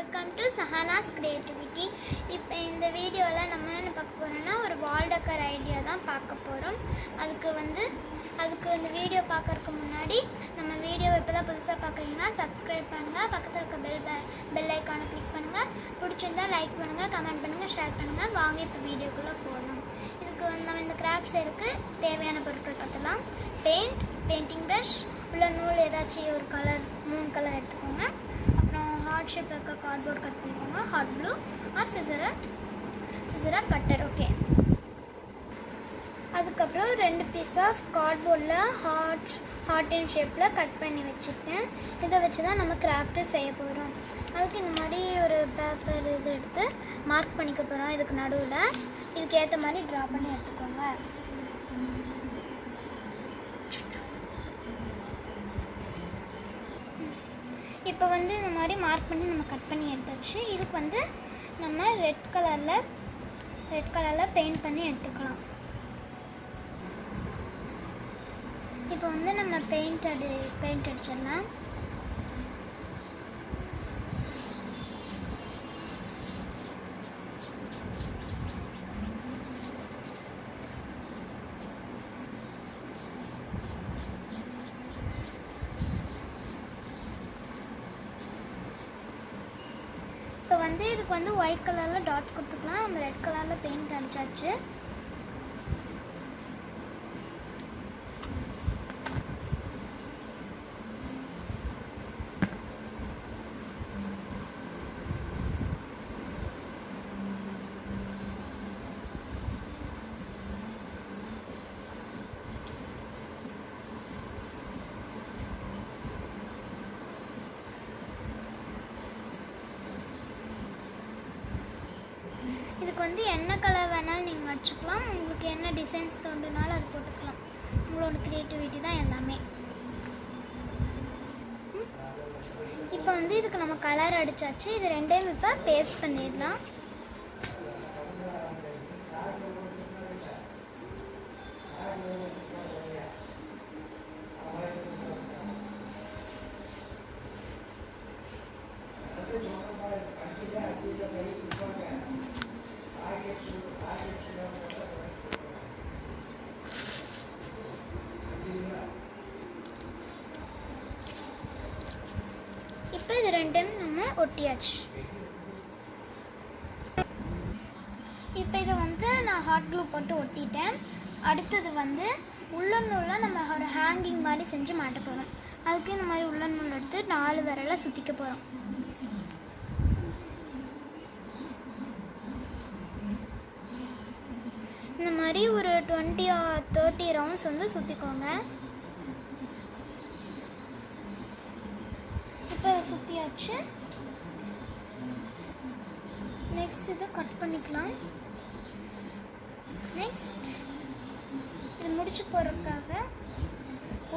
Welcome to Sahana's creativity. இப்போ இந்த வீடியோவில் நம்ம என்ன பார்க்க போகிறோம்னா ஒரு வால் டெக்கர் ஐடியா தான் பார்க்க போகிறோம். அதுக்கு இந்த வீடியோ பார்க்கறதுக்கு முன்னாடி நம்ம வீடியோவை இப்போ தான் புதுசாக பார்க்குறீங்கன்னா சப்ஸ்கிரைப் பண்ணுங்கள், பக்கத்தில் இருக்க பெல் ஐக்கானை கிளிக் பண்ணுங்கள், பிடிச்சிருந்தா லைக் பண்ணுங்கள், கமெண்ட் பண்ணுங்கள், ஷேர் பண்ணுங்கள். வாங்க இப்போ வீடியோக்குள்ளே போகலாம். இதுக்கு நம்ம இந்த கிராஃப்ட்ஸ் இருக்குது, தேவையான பொருட்கள் பார்த்துலாம். பெயிண்டிங் ப்ரஷ், உள்ள நூல் ஏதாச்சும் ஒரு கலர் 3 கலர் எடுத்துக்கோங்க. அப்புறம் ஹார்ட் ஷேப்பில் இருக்க கார்ட்போர்ட் கட் பண்ணிக்கோங்க, ஹாட் ப்ளூ ஆர் சிசரா கட்டர். ஓகே, அதுக்கப்புறம் 2 பீஸ் ஆஃப் கார்ட்போர்டில் ஹார்ட் அண்ட் ஷேப்பில் கட் பண்ணி வச்சுருக்கேன். இதை வச்சு தான் நம்ம கிராஃப்ட்டு செய்ய போகிறோம். அதுக்கு இந்த மாதிரி ஒரு பேப்பர் இது எடுத்து மார்க் பண்ணிக்க போகிறோம். இதுக்கு நடுவில் இதுக்கு ஏற்ற மாதிரி ட்ரா பண்ணி எடுத்துக்கோங்க. இப்போ இந்த மாதிரி மார்க் பண்ணி நம்ம கட் பண்ணி எடுத்தாச்சு. இதுக்கு நம்ம ரெட் கலரில் பெயிண்ட் பண்ணி எடுத்துக்கலாம். இப்போ நம்ம பெயிண்ட் அடிச்சிடலாம். இப்போ இதுக்கு ஒயிட் கலரில் டாட்ஸ் கொடுத்துக்கலாம். நம்ம ரெட் கலரில் பெயிண்ட் அடிச்சாச்சு. இதுக்கு என்ன கலர் வேணாலும் நீங்கள் அடிச்சுக்கலாம். உங்களுக்கு என்ன டிசைன்ஸ் தோன்றுனாலும் அது போட்டுக்கலாம். உங்களோட க்ரியேட்டிவிட்டி தான் எல்லாமே. இப்போ இதுக்கு நம்ம கலர் அடித்தாச்சு. இது 2டைம் இப்போ பேஸ்ட் பண்ணிடலாம். இப்போ இது 2டைம் நம்ம ஒட்டியாச்சு. இப்போ இதை நான் ஹாட் க்ளூ போட்டு ஒட்டிட்டேன். அடுத்தது உள்ளன் நூலில் நம்ம ஒரு ஹேங்கிங் மாதிரி செஞ்சு மாட்ட போகிறோம். அதுக்கு இந்த மாதிரி உள்ளன் நூல் எடுத்து 4 விரலை சுற்றிக்க போகிறோம். இந்த மாதிரி ஒரு 20 or 30 ரவுண்ட்ஸ் சுற்றிக்கோங்க. இப்போ இதை சுற்றியாச்சு. நெக்ஸ்ட் இதை கட் பண்ணிக்கலாம். நெக்ஸ்ட் இது முடிச்சு போடுறதுக்காக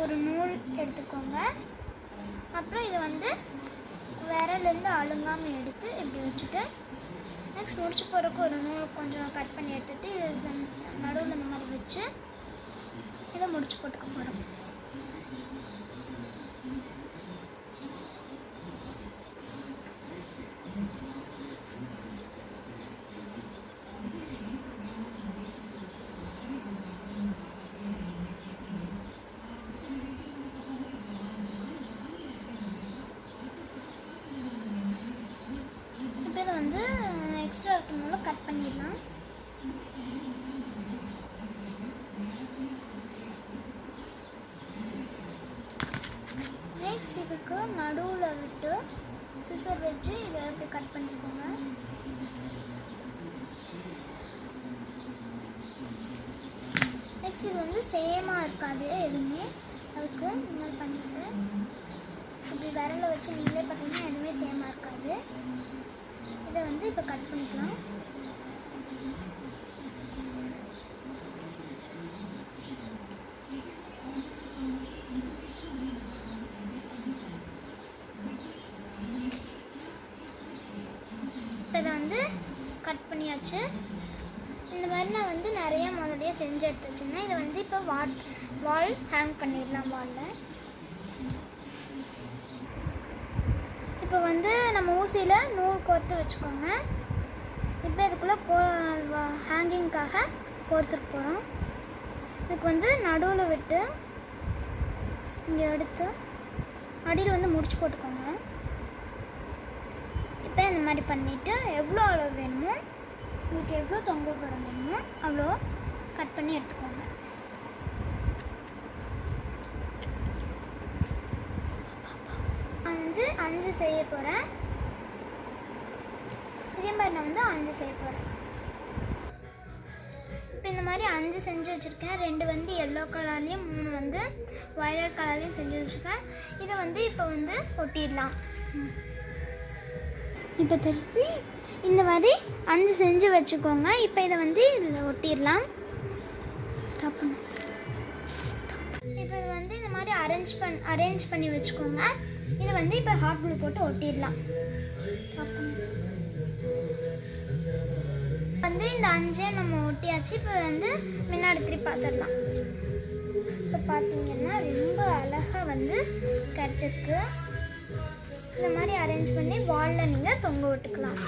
ஒரு நூல் எடுத்துக்கோங்க. அப்புறம் இது விரலேருந்து அழுங்காமல் எடுத்து இப்படி வச்சுட்டு நெக்ஸ்ட் முடிச்சு போகிறதுக்கு ஒரு நூல் கொஞ்சம் கட் பண்ணி எடுத்துகிட்டு இது நடுவில் இந்த மாதிரி வச்சு இதை முடிச்சு போட்டுக்க போகிறோம். எக்ஸ்ட்ரா இருக்கனால கட் பண்ணிடலாம். நெக்ஸ்ட் இதுக்கு நடுவில் விட்டு சிசர் வச்சு இதை எப்படி கட் பண்ணிக்கோங்க. நெக்ஸ்ட் இது சேமாக இருக்காது எதுவுமே. அதுக்கு இந்த மாதிரி பண்ணிட்டு இப்படி விரலை வச்சு நீங்களே பார்த்தீங்கன்னா எதுவுமே சேமாக இருக்காது. இதை இப்போ கட் பண்ணிக்கலாம். இப்போ இதை கட் பண்ணியாச்சு. இந்த மாதிரி நான் நிறைய முதலையே செஞ்சு எடுத்து வச்சுருந்தேன். இதை இப்போ வால் ஹேங் பண்ணிடலாம். வாலில் இப்போ நம்ம ஊசியில் நூல் கோர்த்து வச்சுக்கோங்க. இப்போ இதுக்குள்ளே ஹேங்கிங்காக கோர்த்துட்டு போகிறோம். இதுக்கு வந்து நடுவில் விட்டு இங்கே எடுத்து அடியில் வந்து முடிச்சு போட்டுக்கோங்க. இப்போ இந்த மாதிரி பண்ணிவிட்டு எவ்வளோ அளவு வேணுமோ, உங்களுக்கு எவ்வளோ தொங்க போட வேணுமோ அவ்வளோ கட் பண்ணி எடுத்துக்கோங்க. நான் வந்து 5 செய்ய போகிறேன். இதே மாதிரி நான் வந்து 5 செய்ய போகிறேன். இப்போ இந்த மாதிரி 5 செஞ்சு வச்சுருக்கேன். 2 வந்து எல்லோ கலர்லேயும் 3 வந்து வயலட் கலர்லேயும் செஞ்சு வச்சுருக்கேன். இதை வந்து இப்போ வந்து ஒட்டிடலாம். இப்போ தெரியும், இந்த மாதிரி 5 செஞ்சு வச்சுக்கோங்க. இப்போ இதை வந்து இதில் ஒட்டிடலாம். ஸ்டாப் பண்ணு. இப்போ இது வந்து இந்த மாதிரி அரேஞ்ச் பண்ணி வச்சுக்கோங்க. இதை வந்து இப்போ ஹாட் க்ளூ போட்டு ஒட்டிடலாம். வந்து இந்த 5 நம்ம ஒட்டியாச்சு. இப்போ வந்து முன்னாடி திருப்பி பார்த்துடலாம். இப்போ பார்த்தீங்கன்னா ரொம்ப அழகாக வந்து கிடச்சிருக்கு. இந்த மாதிரி அரேஞ்ச் பண்ணி வாலில் நீங்கள் தொங்க விட்டுக்கலாம்.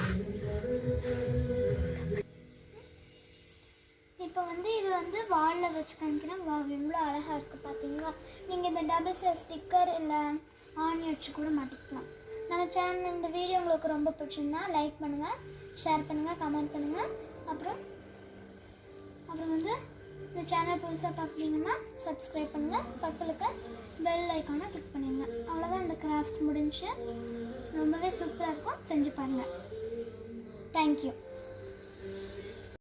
இப்போ வந்து இது வந்து வாலில் வச்சு காமிக்கிறேன். எவ்வளோ அழகாக இருக்குது பார்த்தீங்களா? நீங்கள் இந்த டபுள் சைஸ் ஸ்டிக்கர் இல்லை ஆணி வச்சு கூட மாட்டிக்கலாம். நம்ம சேனல் இந்த வீடியோ உங்களுக்கு ரொம்ப பிடிச்சிருந்தா லைக் பண்ணுங்கள், ஷேர் பண்ணுங்கள், கமெண்ட் பண்ணுங்கள். அப்புறம் வந்து இந்த சேனல் புதுசாக பார்க்குறீங்கன்னா சப்ஸ்கிரைப் பண்ணுங்கள். பக்கத்தில் இருக்க பெல் ஐக்கானை கிளிக் பண்ணிடுங்க. அவ்வளோதான், இந்த கிராஃப்ட் முடிஞ்சு. ரொம்பவே சூப்பராக இருக்கும். செஞ்சு பாருங்கள். தேங்க்யூ.